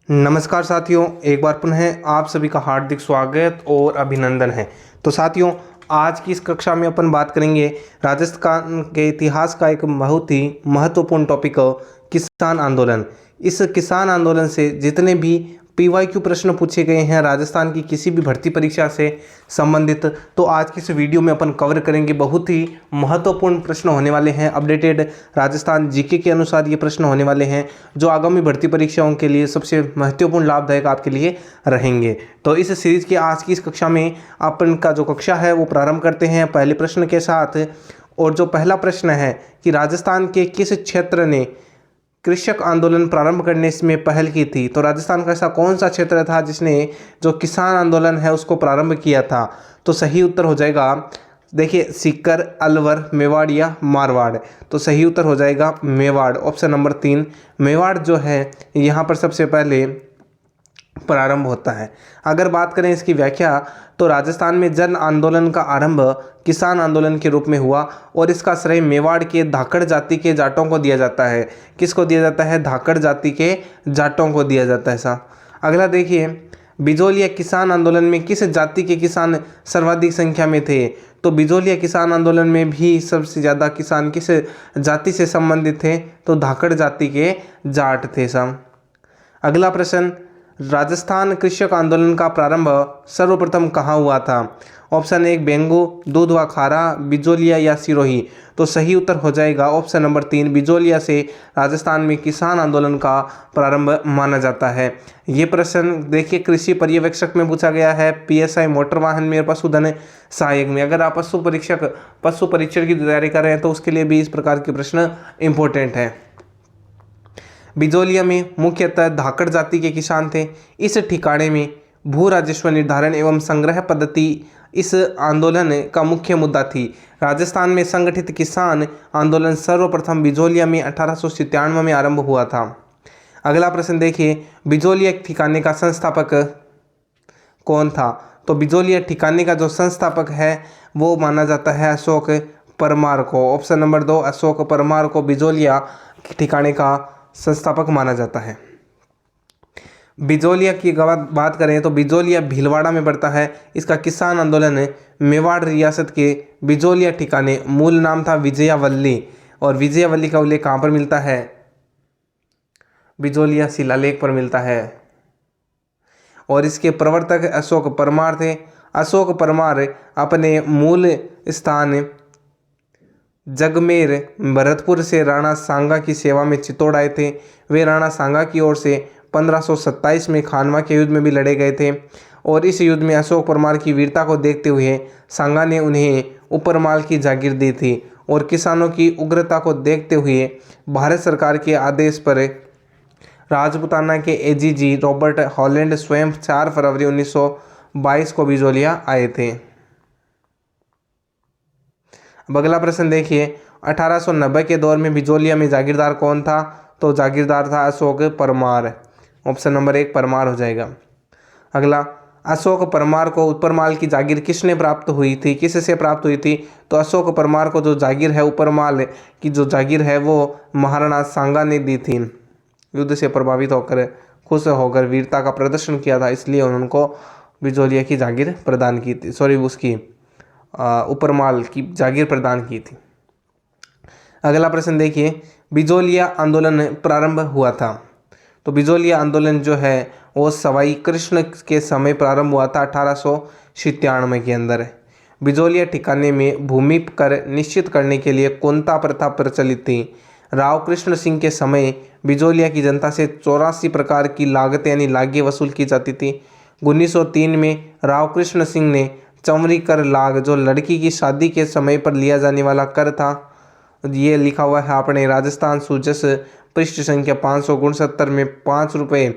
नमस्कार साथियों, एक बार पुनः आप सभी का हार्दिक स्वागत और अभिनंदन है। तो साथियों, आज की इस कक्षा में अपन बात करेंगे राजस्थान के इतिहास का एक बहुत ही महत्वपूर्ण टॉपिक किसान आंदोलन। इस किसान आंदोलन से जितने भी पीवाईक्यू प्रश्न पूछे गए हैं राजस्थान की किसी भी भर्ती परीक्षा से संबंधित, तो आज की इस वीडियो में अपन कवर करेंगे। बहुत ही महत्वपूर्ण प्रश्न होने वाले हैं। अपडेटेड राजस्थान जीके के अनुसार ये प्रश्न होने वाले हैं जो आगामी भर्ती परीक्षाओं के लिए सबसे महत्वपूर्ण लाभदायक आपके लिए रहेंगे। तो इस सीरीज की आज की इस कक्षा में अपन का जो कक्षा है वो प्रारंभ करते हैं पहले प्रश्न के साथ। और जो पहला प्रश्न है कि राजस्थान के किस क्षेत्र ने कृषक आंदोलन प्रारंभ करने में पहल की थी। तो राजस्थान का ऐसा कौन सा क्षेत्र था जिसने जो किसान आंदोलन है उसको प्रारंभ किया था। तो सही उत्तर हो जाएगा, देखिए, सीकर, अलवर, मेवाड़ या मारवाड़। तो सही उत्तर हो जाएगा मेवाड़, ऑप्शन नंबर 3 मेवाड़ जो है यहाँ पर सबसे पहले प्रारंभ होता है। अगर बात करें इसकी व्याख्या, तो राजस्थान में जन आंदोलन का आरंभ किसान आंदोलन के रूप में हुआ और इसका श्रेय मेवाड़ के धाकड़ जाति के जाटों को दिया जाता है। किसको दिया जाता है? धाकड़ जाति के जाटों को दिया जाता है ऐसा। अगला देखिए, बिजोलिया किसान आंदोलन में किस जाति के किसान सर्वाधिक संख्या में थे। तो बिजोलिया किसान आंदोलन में भी सबसे ज़्यादा किसान किस जाति से संबंधित थे? तो धाकड़ जाति के जाट थे सब। अगला प्रश्न, राजस्थान कृषक आंदोलन का प्रारंभ सर्वप्रथम कहाँ हुआ था। ऑप्शन 1 बेंगू, दूधवा खारा, बिजोलिया या सिरोही। तो सही उत्तर हो जाएगा ऑप्शन नंबर 3 बिजोलिया से राजस्थान में किसान आंदोलन का प्रारंभ माना जाता है। ये प्रश्न देखिए कृषि पर्यवेक्षक में पूछा गया है, पीएसआई मोटर वाहन में, पशुधन सहायक में। अगर आप पशु परीक्षण की तैयारी कर रहे हैं तो उसके लिए भी इस प्रकार के प्रश्न इंपॉर्टेंट है। बिजोलिया में मुख्यतः धाकड़ जाति के किसान थे। इस ठिकाने में भू राजस्व निर्धारण एवं संग्रह पद्धति इस आंदोलन का मुख्य मुद्दा थी। राजस्थान में संगठित किसान आंदोलन सर्वप्रथम बिजोलिया में 1897 में आरंभ हुआ था। अगला प्रश्न देखिए, बिजोलिया ठिकाने का संस्थापक कौन था। तो बिजोलिया ठिकाने का जो संस्थापक है वो माना जाता है अशोक परमार को। ऑप्शन नंबर 2 अशोक परमार को बिजोलिया ठिकाने का संस्थापक माना जाता है। बिजोलिया की बात करें तो बिजोलिया भीलवाड़ा में पड़ता है। इसका किसान आंदोलन मेवाड़ रियासत के बिजोलिया ठिकाने, मूल नाम था विजयावल्ली, और विजयावल्ली का उल्लेख कहाँ पर मिलता है? बिजोलिया शिलालेख पर मिलता है। और इसके प्रवर्तक अशोक परमार थे। अशोक परमार अपने मूल स्थान जगमेर भरतपुर से राणा सांगा की सेवा में चित्तौड़ आए थे। वे राणा सांगा की ओर से 1527 में खानवा के युद्ध में भी लड़े गए थे और इस युद्ध में अशोक परमार की वीरता को देखते हुए सांगा ने उन्हें ऊपरमाल की जागीर दी थी और किसानों की उग्रता को देखते हुए भारत सरकार के आदेश पर राजपुताना के एजीजी रॉबर्ट हॉलैंड स्वयं 4 फरवरी 1922 को बिजोलिया आए थे। अब अगला प्रश्न देखिए, 1890 के दौर में बिजोलिया में जागीरदार कौन था। तो जागीरदार था अशोक परमार, ऑप्शन नंबर 1 परमार हो जाएगा। अगला, अशोक परमार को ऊपरमाल की जागीर किसने प्राप्त हुई थी, किससे प्राप्त हुई थी। तो अशोक परमार को जो जागीर है ऊपरमाल की जो जागीर है वो महाराणा सांगा ने दी थी। युद्ध से प्रभावित होकर खुश होकर वीरता का प्रदर्शन किया था, इसलिए उनको बिजोलिया की जागीर प्रदान की थी, उसकी ऊपरमाल की जागीर प्रदान की थी। अगला प्रश्न देखिए, बिजोलिया आंदोलन प्रारंभ हुआ था। तो बिजोलिया आंदोलन जो है वो सवाई कृष्ण के समय प्रारंभ हुआ था 1897 के अंदर। बिजोलिया ठिकाने में भूमि कर निश्चित करने के लिए कोंता प्रथा प्रचलित थी। राव कृष्ण सिंह के समय बिजोलिया की जनता से 84 प्रकार की लागतें यानी लागें वसूल की जाती थी। 1903 में राव कृष्ण सिंह ने चमरी कर लाग, जो लड़की की शादी के समय पर लिया जाने वाला कर था, ये लिखा हुआ है अपने राजस्थान सूजस पृष्ठ संख्या 569 में 5 रुपये,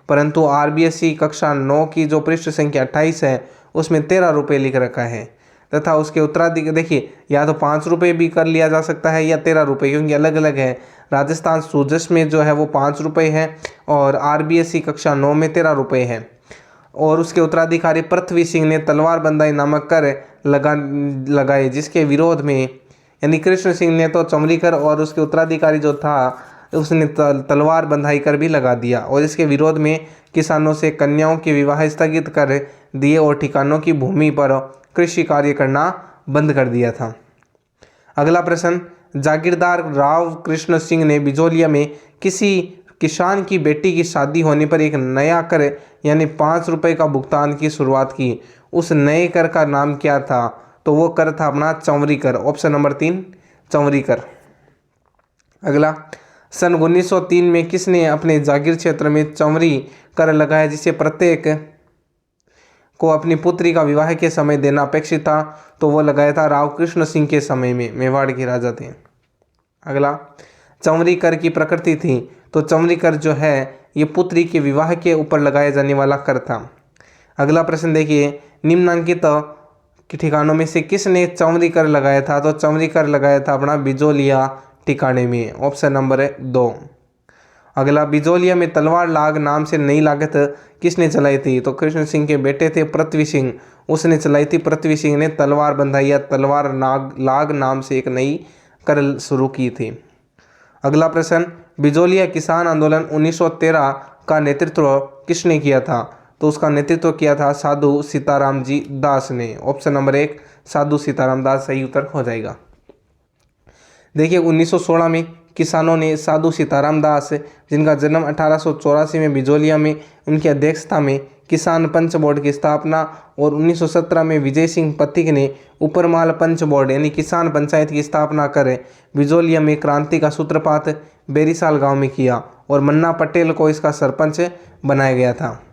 परंतु आरबीएसई कक्षा 9 की जो पृष्ठ संख्या 28 है उसमें 13 रुपये लिख रखा है। तथा उसके उत्तराधिकारी देखिए, या तो 5 रुपये भी कर लिया जा सकता है या 13 रुपये, क्योंकि अलग अलग है। राजस्थान सूजस में जो है वो 5 रुपये है और आरबीएसई कक्षा 9 में 13 रुपये है। और उसके उत्तराधिकारी पृथ्वी सिंह ने तलवार बंदाई नामक कर लगाए, जिसके विरोध में यानी कृष्ण सिंह ने तो चमरी कर और उसके उत्तराधिकारी जो था उसने तलवार बंधाई कर भी लगा दिया और इसके विरोध में किसानों से कन्याओं के विवाह स्थगित कर दिए और ठिकानों की भूमि पर कृषि कार्य करना बंद कर दिया था। अगला प्रश्न, जागीरदार राव कृष्ण सिंह ने बिजोलिया में किसी किसान की बेटी की शादी होने पर एक नया कर यानी 5 रुपये का भुगतान की शुरुआत की। उस नए कर का नाम क्या था? तो वो कर था अपना चौवरी कर। ऑप्शन नंबर 3 चौवरी कर। अगला, सन 1903 में किसने अपने जागीर क्षेत्र में चौवरी कर लगाया जिसे प्रत्येक को अपनी पुत्री का विवाह के समय देना अपेक्षित था? तो वो लगाया था राव कृष्ण सिंह के समय में, मेवाड़ के राजा थे। अगला, चौवरी कर की प्रकृति थी। तो चौवरी कर जो है ये पुत्री के विवाह के ऊपर लगाया जाने वाला कर था। अगला प्रश्न देखिए, निम्नांकित के ठिकानों में से किसने चौवरी कर लगाया था? तो चौवरी कर लगाया था अपना बिजोलिया ठिकाने में। Option number 2। अगला, बिजोलिया में तलवार लाग नाम से नई लागत किसने चलाई थी? तो कृष्ण सिंह के बेटे थे पृथ्वी सिंह, उसने चलाई थी। पृथ्वी सिंह ने तलवार बंधाई या तलवार लाग नाम से एक नई कर शुरू की थी। अगला प्रश्न, बिजोलिया किसान आंदोलन 1913 का नेतृत्व किसने किया था? तो उसका नेतृत्व किया था साधु सीताराम जी दास ने। ऑप्शन नंबर 1 साधु सीताराम दास सही उत्तर हो जाएगा। देखिए 1916 में किसानों ने साधु सीताराम दास, जिनका जन्म 1884 में बिजोलिया में, उनकी अध्यक्षता में किसान पंच बोर्ड की स्थापना और 1917 में विजय सिंह पथिक ने उपरमाल पंच बोर्ड यानी किसान पंचायत की स्थापना कर बिजोलिया में क्रांति का सूत्रपात बेरीसाल गांव में किया और मन्ना पटेल को इसका सरपंच बनाया गया था।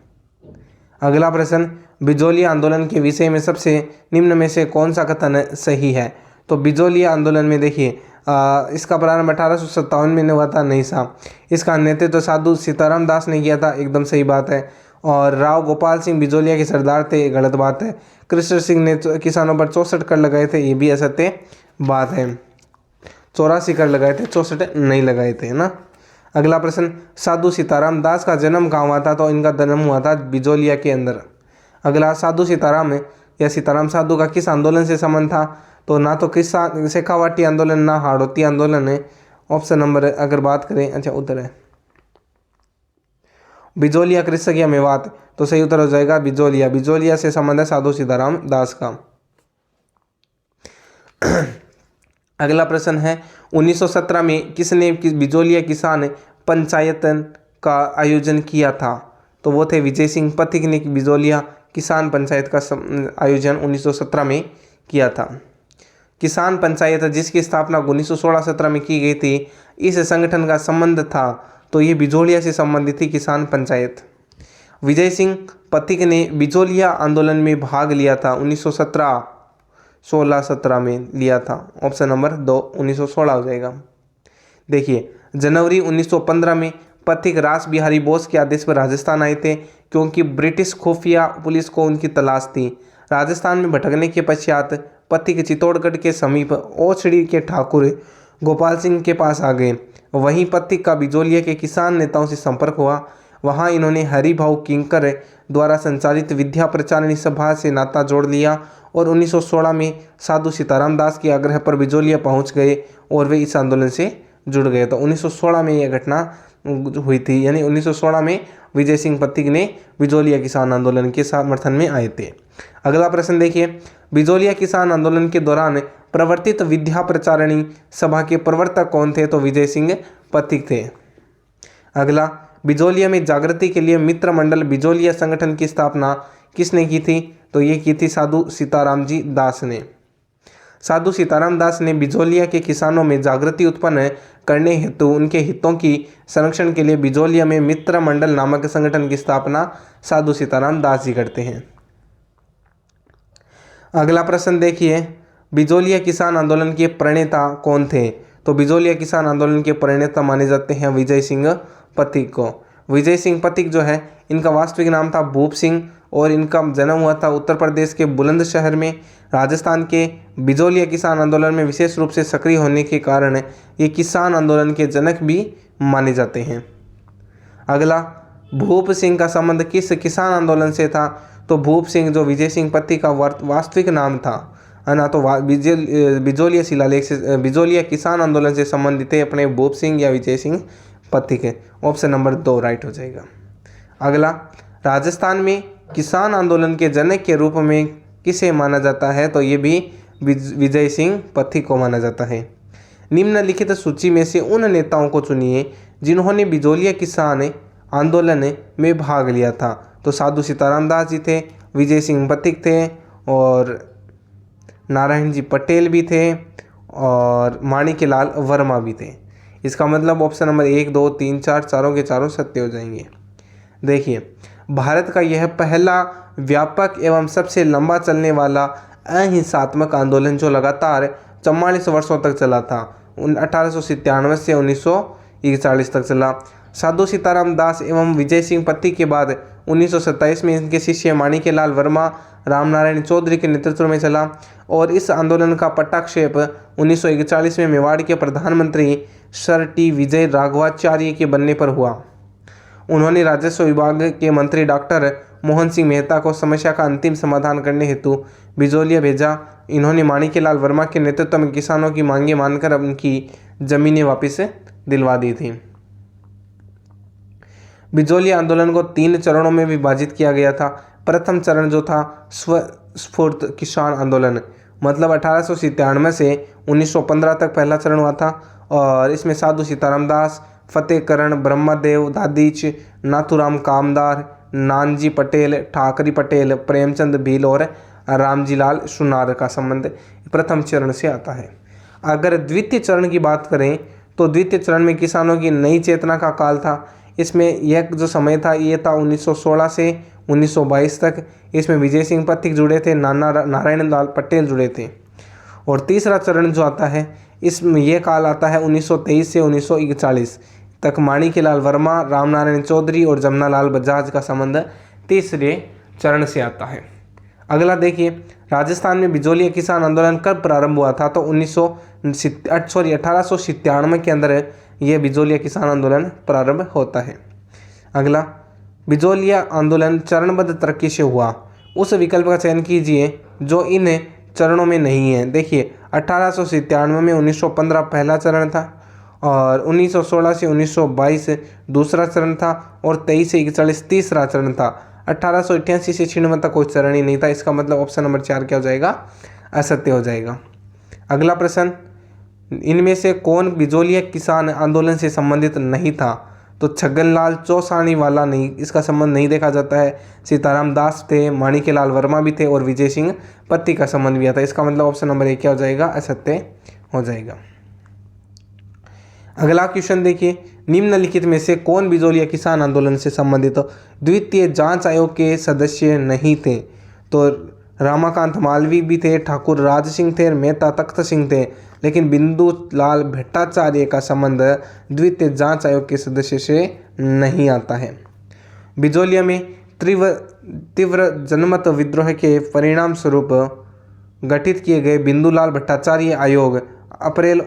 अगला प्रश्न, बिजोलिया आंदोलन के विषय में सबसे निम्न में से कौन सा कथन सही है? तो बिजोलिया आंदोलन में देखिए इसका प्रारंभ 1857 में हुआ था, नहीं साहब। इसका नेतृत्व तो साधु सीताराम दास ने किया था, एकदम सही बात है। और राव गोपाल सिंह बिजोलिया के सरदार थे, गलत बात है। कृष्ण सिंह ने किसानों पर 64 कर लगाए थे, ये भी असत्य बात है। 84 कर लगाए थे, 64 नहीं लगाए थे, है ना। अगला प्रश्न, साधु सीताराम दास का जन्म कहाँ हुआ था? तो इनका जन्म हुआ था बिजोलिया के अंदर। अगला, साधु सीताराम या सीताराम साधु का किस आंदोलन से संबंध था? तो ना तो किसान शेखावाटी आंदोलन ना हाड़ौती आंदोलन है। ऑप्शन नंबर अगर बात करें, अच्छा उत्तर है बिजोलिया कृषक या मेवात, तो सही उत्तर हो जाएगा बिजोलिया। बिजोलिया से संबंध है साधु सीताराम दास का। अगला प्रश्न है 1917 में किसने बिजोलिया किसान पंचायत का आयोजन किया था? तो वो थे विजय सिंह पथिक ने बिजोलिया किसान पंचायत का आयोजन 1917 में किया था। किसान पंचायत जिसकी स्थापना 1916-17 में की गई थी, इस संगठन का संबंध था तो ये बिजोलिया से संबंधित थी किसान पंचायत। विजय सिंह पथिक ने बिजोलिया आंदोलन में भाग लिया था 1916 में लिया था। ऑप्शन नंबर 2 1916 हो जाएगा। देखिए जनवरी 1915 में पथिक रास बिहारी बोस के आदेश पर राजस्थान आए थे क्योंकि ब्रिटिश खुफिया पुलिस को उनकी तलाश थी। राजस्थान में भटकने के पश्चात पथिक चित्तौड़गढ़ के समीप ओछड़ी के ठाकुर गोपाल सिंह के पास आ गए। वहीं पथिक का बिजोलिया के किसान नेताओं से संपर्क हुआ। वहां इन्होंने हरिभाऊ किंकर द्वारा संचालित विद्या प्रचारिणी सभा से नाता जोड़ लिया और 1916 में साधु सीताराम दास के आग्रह पर बिजोलिया पहुंच गए और वे इस आंदोलन से जुड़ गए। तो 1916 में यह घटना हुई थी, यानी 1916 में विजय सिंह पथिक ने बिजोलिया किसान आंदोलन के समर्थन में आए थे। अगला प्रश्न देखिए, बिजोलिया किसान आंदोलन के दौरान प्रवर्तित विद्या प्रचारिणी सभा के प्रवर्तक कौन थे? तो विजय सिंह पथिक थे। अगला, बिजोलिया में जागृति के लिए मित्र मंडल बिजोलिया संगठन की स्थापना किसने की थी? तो ये की थी साधु सीताराम जी दास ने। साधु सीताराम दास ने बिजोलिया के किसानों में जागृति उत्पन्न करने हेतु उनके हितों की संरक्षण के लिए बिजोलिया में मित्र मंडल नामक संगठन की स्थापना साधु सीताराम दास जी करते हैं। अगला प्रश्न देखिए, बिजोलिया किसान आंदोलन के प्रणेता कौन थे? तो बिजोलिया किसान आंदोलन के प्रणेता माने जाते हैं विजय सिंह पथिक को। विजय सिंह पथिक जो है इनका वास्तविक नाम था भूप सिंह और इनका जन्म हुआ था उत्तर प्रदेश के बुलंदशहर में। राजस्थान के बिजोलिया किसान आंदोलन में विशेष रूप से सक्रिय होने के कारण ये किसान आंदोलन के जनक भी माने जाते हैं। अगला, भूप सिंह का संबंध किस किसान आंदोलन से था? तो भूप सिंह जो विजय सिंह पथिक का वास्तविक नाम था, है ना, तो बिजोलिया शिलालेख से बिजोलिया किसान आंदोलन से संबंधित है अपने भूप सिंह या विजय सिंह पथिक है। ऑप्शन नंबर 2 राइट हो जाएगा। अगला, राजस्थान में किसान आंदोलन के जनक के रूप में किसे माना जाता है? तो ये भी विजय सिंह पथिक को माना जाता है। निम्नलिखित सूची में से उन नेताओं को चुनिए जिन्होंने बिजोलिया किसान आंदोलन में भाग लिया था। तो साधु सीताराम दास जी थे, विजय सिंह पथिक थे, और नारायण जी पटेल भी थे, और माणिक्यलाल वर्मा भी थे। इसका मतलब ऑप्शन नंबर 1, 2, 3, 4 चारों के चारों सत्य हो जाएंगे। देखिए, भारत का यह पहला व्यापक एवं सबसे लंबा चलने वाला अहिंसात्मक आंदोलन जो लगातार 44 वर्षों तक चला था, 1897 से 1941 तक चला। साधु सीताराम दास एवं विजय सिंह पथिक के बाद 1927 में इनके शिष्य माणिक्यलाल वर्मा, रामनारायण चौधरी के नेतृत्व में चला, और इस आंदोलन का पट्टाक्षेप 1941 में मेवाड़ के प्रधानमंत्री सर टी विजय राघवाचार्य के बनने पर हुआ। उन्होंने राजस्व विभाग के मंत्री डॉक्टर मोहन सिंह मेहता को समस्या का अंतिम समाधान करने हेतु बिजोलिया भेजा। इन्होंने माणिक्यलाल वर्मा के नेतृत्व में किसानों की मांगें मानकर उनकी जमीनें वापस दिलवा दी थी। बिजोलिया आंदोलन को 3 चरणों में विभाजित किया गया था। प्रथम चरण जो था स्वस्फूर्त किसान आंदोलन, मतलब 1897 से 1915 तक पहला चरण हुआ था, और इसमें साधु सीताराम दास, फतेहकरण ब्रह्मदेव दादीच, नाथूराम कामदार, नानजी पटेल, ठाकरी पटेल, प्रेमचंद भील और रामजी लाल सुनार का संबंध प्रथम चरण से आता है। अगर द्वितीय चरण की बात करें तो द्वितीय चरण में किसानों की नई चेतना का काल था। इसमें यह जो समय था ये था 1916 से 1922 तक। इसमें विजय सिंह पथिक जुड़े थे, नारायण लाल पटेल जुड़े थे। और तीसरा चरण जो आता है इसमें यह काल आता है 1923 से 1941 तक। माणिक्यलाल वर्मा, रामनारायण चौधरी और जमनालाल बजाज का संबंध तीसरे चरण से आता है। अगला देखिए, राजस्थान में बिजोलिया किसान आंदोलन कब प्रारंभ हुआ था? तो 1897 के अंदर यह बिजोलिया किसान आंदोलन प्रारंभ होता है। अगला, बिजोलिया आंदोलन चरणबद्ध तरीके से हुआ, उस विकल्प का चयन कीजिए जो इन चरणों में नहीं है। देखिए, 1897 में 1915 पहला चरण था, और 1916 से 1922 दूसरा चरण था, और 23 से 41 तीसरा चरण था। 1888 से 96 तक कोई चरण ही नहीं था। इसका मतलब ऑप्शन नंबर 4 क्या हो जाएगा? असत्य हो जाएगा। अगला प्रश्न, इनमें से कौन बिजोलिया किसान आंदोलन से संबंधित नहीं था? तो छगनलाल चौसानी वाला नहीं, इसका संबंध नहीं देखा जाता है। सीताराम दास थे, माणिक्यलाल वर्मा भी थे, और विजय सिंह पथिक का संबंध भी आता है। इसका मतलब ऑप्शन नंबर 1 क्या हो जाएगा? असत्य हो जाएगा। अगला क्वेश्चन देखिए, निम्नलिखित में से कौन बिजोलिया किसान आंदोलन से संबंधित द्वितीय जांच आयोग के सदस्य नहीं थे? तो रामाकांत मालवी भी थे, ठाकुर राज सिंह थे, मेहता तख्त सिंह थे, लेकिन बिंदुलाल भट्टाचार्य का संबंध द्वितीय जांच आयोग के सदस्य से नहीं आता है। बिजोलिया में तीव्र जनमत विद्रोह के परिणाम स्वरूप गठित किए गए बिंदुलाल भट्टाचार्य आयोग अप्रैल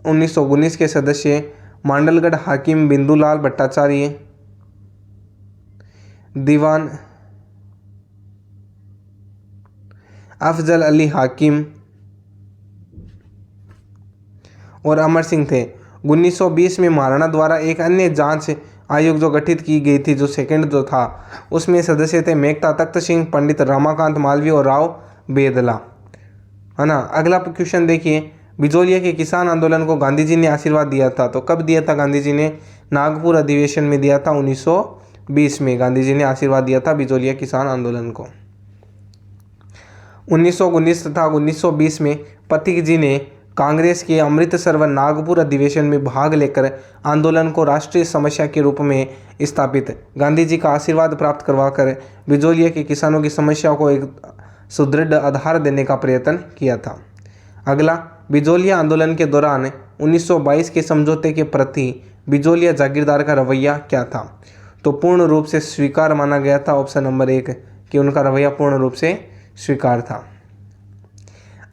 1919 के सदस्य मांडलगढ़ हाकिम बिंदुलाल भट्टाचार्य, दीवान अफजल अली हाकिम और अमर सिंह थे। 1920 में महाराणा द्वारा एक अन्य जांच आयोग जो गठित की गई थी, जो सेकंड जो था, उसमें सदस्य थे मेहता तख्त सिंह, पंडित रामाकांत मालवीय और राव बेदला, है ना। अगला क्वेश्चन देखिए, बिजोलिया के किसान आंदोलन को गांधी जी ने आशीर्वाद दिया था, तो कब दिया था गांधी जी ने? नागपुर अधिवेशन में दिया था। 1920 में गांधी जी ने आशीर्वाद दिया था बिजोलिया किसान आंदोलन को। 1919 तथा 1920 में पथिक जी ने कांग्रेस के अमृतसर व नागपुर अधिवेशन में भाग लेकर आंदोलन को राष्ट्रीय समस्या के रूप में स्थापित, गांधी जी का आशीर्वाद प्राप्त करवाकर बिजोलिया के किसानों की समस्याओं को एक सुदृढ़ आधार देने का प्रयत्न किया था। अगला, बिजोलिया आंदोलन के दौरान 1922 के समझौते के प्रति बिजोलिया जागीरदार का रवैया क्या था? तो पूर्ण रूप से स्वीकार माना गया था। ऑप्शन नंबर 1 कि उनका रवैया पूर्ण रूप से स्वीकार था।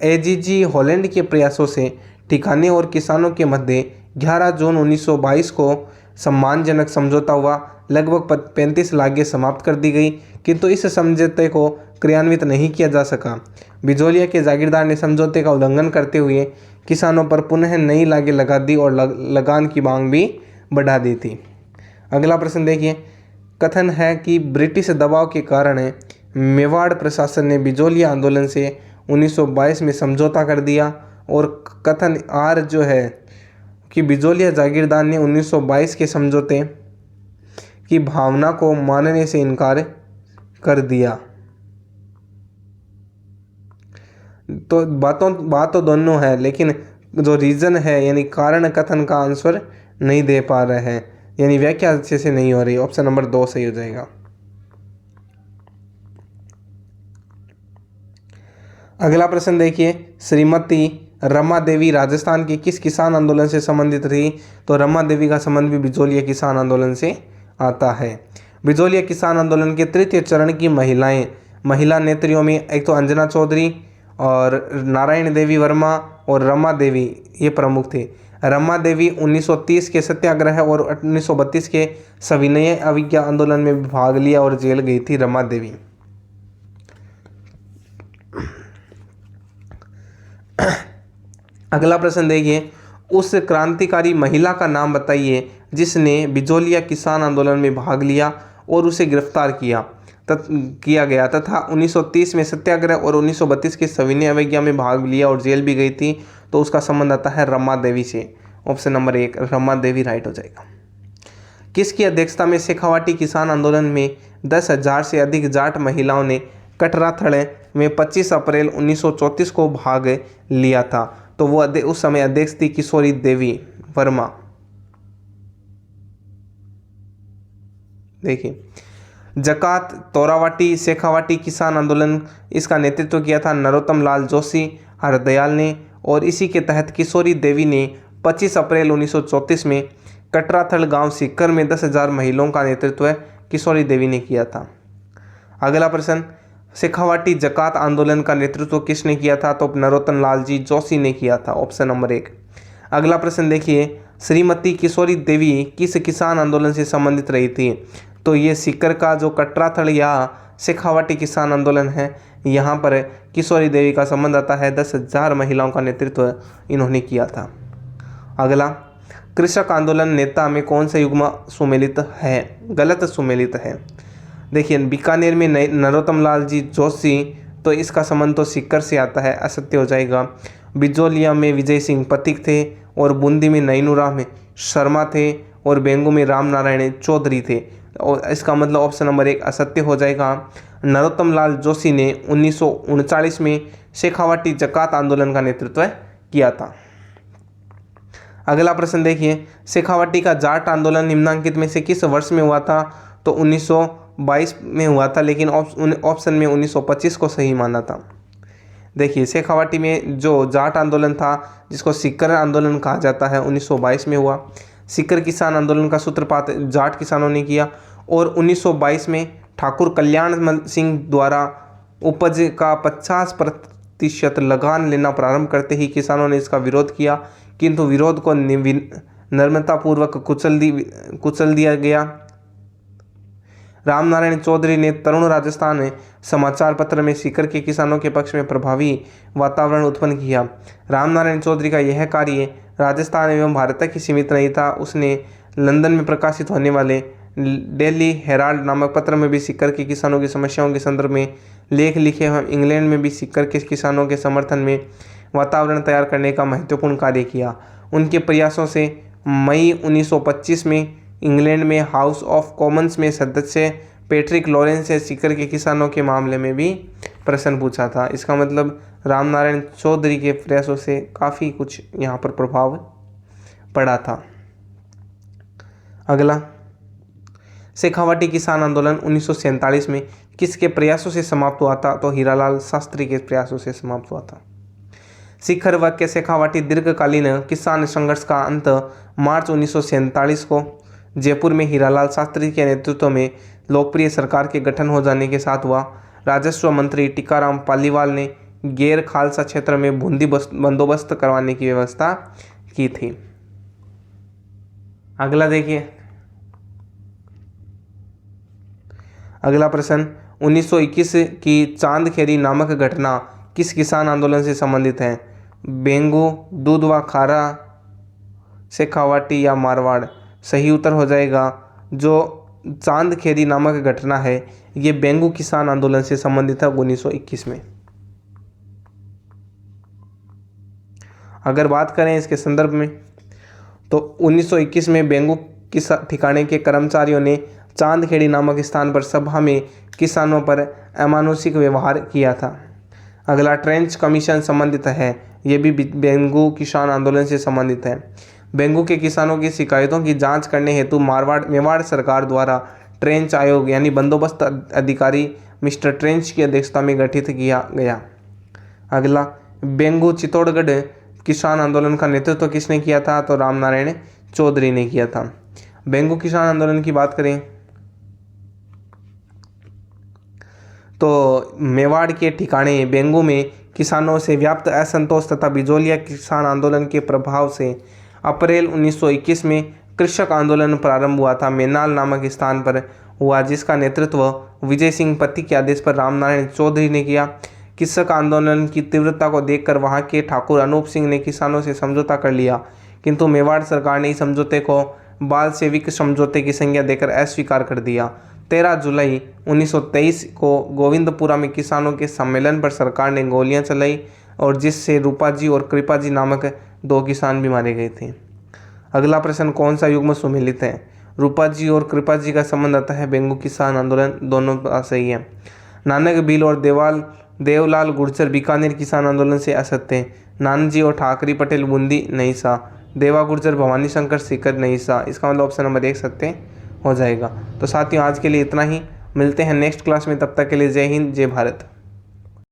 एजीजी हॉलैंड के प्रयासों से ठिकाने और किसानों के मध्य 11 जून 1922 को सम्मानजनक समझौता हुआ। लगभग 35 लागें समाप्त कर दी गई, किंतु इस समझौते को क्रियान्वित नहीं किया जा सका। बिजोलिया के जागीरदार ने समझौते का उल्लंघन करते हुए किसानों पर पुनः नई लागें लगा दी और लगान की मांग भी बढ़ा दी थी। अगला प्रश्न देखिए, कथन है कि ब्रिटिश दबाव के कारण मेवाड़ प्रशासन ने बिजोलिया आंदोलन से 1922 में समझौता कर दिया, और कथन आर जो है कि बिजोलिया जागीरदार ने 1922 के समझौते की भावना को मानने से इनकार कर दिया। तो बात तो दोनों है, लेकिन जो रीजन है यानी कारण कथन का आंसर नहीं दे पा रहे हैं, यानी व्याख्या अच्छे से नहीं हो रही। ऑप्शन नंबर 2 सही हो जाएगा। अगला प्रश्न देखिए, श्रीमती रमा देवी राजस्थान के किस किसान आंदोलन से संबंधित रही? तो रमा देवी का संबंध भी बिजोलिया किसान आंदोलन से आता है। बिजोलिया किसान आंदोलन के तृतीय चरण की महिला नेत्रियों में एक तो अंजना चौधरी और नारायण देवी वर्मा और रमा देवी ये प्रमुख थे। रमा देवी 1930 के सत्याग्रह और 1932 के सविनय अवज्ञा आंदोलन में भी भाग लिया और जेल गई थी रमा देवी। अगला प्रश्न देखिए, उस क्रांतिकारी महिला का नाम बताइए जिसने बिजोलिया किसान आंदोलन में भाग लिया और उसे गिरफ्तार किया गया तथा 1930 में सत्याग्रह और 1932 के सविनय अवज्ञा में भाग लिया और जेल भी गई थी। तो उसका संबंध आता है रमा देवी से। Option number 1 Rama Devi right हो जाएगा। किसकी अध्यक्षता में शेखावाटी किसान आंदोलन में 10,000 से अधिक जाट महिलाओं ने कटराथड़ में 25 अप्रैल 1934 को भाग लिया था? तो वो उस समय अध्यक्ष थी किशोरी देवी वर्मा। देखिए, जकात तोरावाटी शेखावाटी किसान आंदोलन इसका नेतृत्व किया था नरोत्तम लाल जोशी हरदयाल ने, और इसी के तहत किशोरी देवी ने 25 अप्रैल 1934 में कटराथल गांव सीकर में 10,000 महिलाओं का नेतृत्व किशोरी देवी ने किया था। अगला प्रश्न, शेखावाटी जकात आंदोलन का नेतृत्व किसने किया था? तो नरोत्तम लाल जी जोशी ने किया था। Option number 1। अगला प्रश्न देखिए, श्रीमती किशोरी देवी किस किसान आंदोलन से संबंधित रही थी? तो ये सीकर का जो कटराथल या शेखावाटी किसान आंदोलन है, यहाँ पर किशोरी देवी का संबंध आता है। 10,000 महिलाओं का नेतृत्व इन्होंने किया था। अगला, कृषक आंदोलन नेता में कौन सा युग्म सुमेलित है? गलत सुमेलित है। देखिए, बीकानेर में नरोत्तम लाल जी जोशी, तो इसका संबंध तो सीकर से आता है, असत्य हो जाएगा। बिजोलिया में विजय सिंह पथिक थे, और बूंदी में नैनूराम शर्मा थे, और बेंगू में राम नारायण चौधरी थे। और इसका मतलब ऑप्शन नंबर 1 असत्य हो जाएगा। नरोत्तम लाल जोशी ने 1939 में शेखावाटी जकात आंदोलन का नेतृत्व किया था। अगला प्रश्न देखिए, शेखावाटी का जाट आंदोलन निम्नांकित में से किस वर्ष में हुआ था? तो 1922 में हुआ था, लेकिन ऑप्शन में 1925 को सही माना था। देखिए, शेखावाटी में जो जाट आंदोलन था, जिसको सीकर आंदोलन कहा जाता है, 1922 में हुआ। सीकर किसान आंदोलन का सूत्रपात जाट किसानों ने किया, और 1922 में ठाकुर कल्याण सिंह द्वारा उपज का 50% लगान लेना प्रारंभ करते ही किसानों ने इसका विरोध किया, किंतु विरोध को नम्रतापूर्वक कुचल दिया गया। रामनारायण चौधरी ने तरुण राजस्थान समाचार पत्र में सीकर के किसानों के पक्ष में प्रभावी वातावरण उत्पन्न किया। रामनारायण चौधरी का यह कार्य राजस्थान एवं भारत तक ही सीमित नहीं था। उसने लंदन में प्रकाशित होने वाले डेली हेराल्ड नामक पत्र में भी सीकर के किसानों की समस्याओं के संदर्भ में लेख लिखे एवं इंग्लैंड में भी सीकर के किसानों के समर्थन में वातावरण तैयार करने का महत्वपूर्ण कार्य किया। उनके प्रयासों से मई 1925 में इंग्लैंड में हाउस ऑफ कॉमन्स में सदस्य पैट्रिक लॉरेंस से सीकर के किसानों के मामले में भी प्रश्न पूछा था। इसका मतलब रामनारायण चौधरी के प्रयासों से काफ़ी कुछ यहाँ पर प्रभाव पड़ा था। अगला, शेखावाटी किसान आंदोलन 1947 में किसके प्रयासों से समाप्त हुआ था? तो हीरालाल शास्त्री के प्रयासों से समाप्त हुआ था। शिखर व के शेखावाटी दीर्घकालीन किसान संघर्ष का अंत मार्च 1947 को जयपुर में हीरालाल शास्त्री के नेतृत्व में लोकप्रिय सरकार के गठन हो जाने के साथ हुआ। राजस्व मंत्री टीकाराम पालीवाल ने गैर खालसा क्षेत्र में बूंदी बंदोबस्त करवाने की व्यवस्था की थी। अगला देखिए, अगला प्रश्न, 1921 की चांदखेरी नामक घटना किस किसान आंदोलन से संबंधित है? बेंगू, दूधवा खारा, शेखावाटी या मारवाड़? सही उत्तर हो जाएगा जो चांद खेड़ी नामक घटना है ये बेंगू किसान आंदोलन से संबंधित है 1921 में। अगर बात करें इसके संदर्भ में तो 1921 में बेंगू ठिकाने के कर्मचारियों ने चांदखेड़ी नामक स्थान पर सभा में किसानों पर अमानुषिक व्यवहार किया था। अगला ट्रेंच कमीशन संबंधित है, ये भी बेंगू किसान आंदोलन से संबंधित है। बेंगू के किसानों की शिकायतों की जांच करने हेतु मेवाड़ सरकार द्वारा ट्रेंच आयोग यानी बंदोबस्त अधिकारी मिस्टर ट्रेंच की अध्यक्षता में गठित किया गया। अगला बेंगू चित्तौड़गढ़ किसान आंदोलन का नेतृत्व किसने किया था, तो रामनारायण चौधरी ने किया था। बेंगू किसान आंदोलन की बात करें तो मेवाड़ के ठिकाने बेंगू में किसानों से व्याप्त असंतोष तथा बिजोलिया किसान आंदोलन के प्रभाव से अप्रैल 1921 में कृषक आंदोलन प्रारंभ हुआ था। मेनाल नामक स्थान पर हुआ, जिसका नेतृत्व विजय सिंह पति के आदेश पर रामनारायण चौधरी ने किया। कृषक आंदोलन की तीव्रता को देखकर वहां के ठाकुर अनूप सिंह ने किसानों से समझौता कर लिया, किंतु मेवाड़ सरकार ने इस समझौते को बाल सेविक समझौते की संज्ञा देकर अस्वीकार कर दिया। 13 जुलाई 1923 को गोविंदपुरा में किसानों के सम्मेलन पर सरकार ने गोलियां चलाई और जिससे रूपाजी और कृपाजी नामक 2 किसान भी मारे गए थे। अगला प्रश्न, कौन सा युग्म सुमेलित है? रूपाजी और कृपाजी का संबंध आता है बेंगू किसान आंदोलन, दोनों सही है। नानक भील और देवलाल गुर्जर बीकानेर किसान आंदोलन से असत्य हैं। नानजी और ठाकरी पटेल बूंदी नहीं सा। देवा गुर्जर भवानी शंकर सीकर नहीं सा। इसका मतलब ऑप्शन नंबर 1 सत्य हो जाएगा। तो साथियों आज के लिए इतना ही, मिलते हैं नेक्स्ट क्लास में, तब तक के लिए जय हिंद जय भारत।